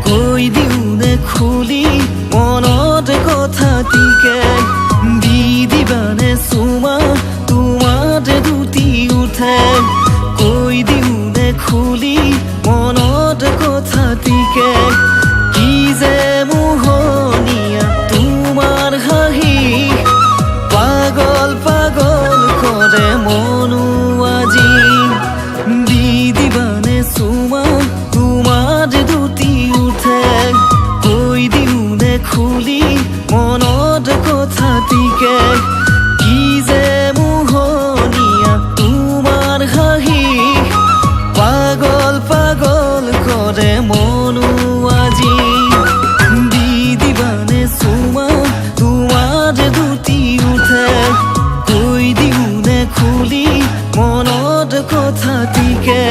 কৈ দিউনে খুলি মনত কথাটিকে দি দিবানে চুমা তোমাৰ দুটি উঠে কৈ দিউনে খুলি মনত কথাটিকে কি যে মোহনীয়া তোমাৰ হাঁহি পাগল পাগল কৰে মনো আজি দি দিবানে চুমা তোমাৰ দুটি উঠে কৈ দিউনে খুলি মনত কথাটিকে কি যে মোহনীয়া তোমাৰ হাঁহি পাগল পাগল কৰে মনো আজি দি দিবানে চুমা তোমাৰ দুটি উঠে কৈ দিউনে খুলি মনত কথাটিকে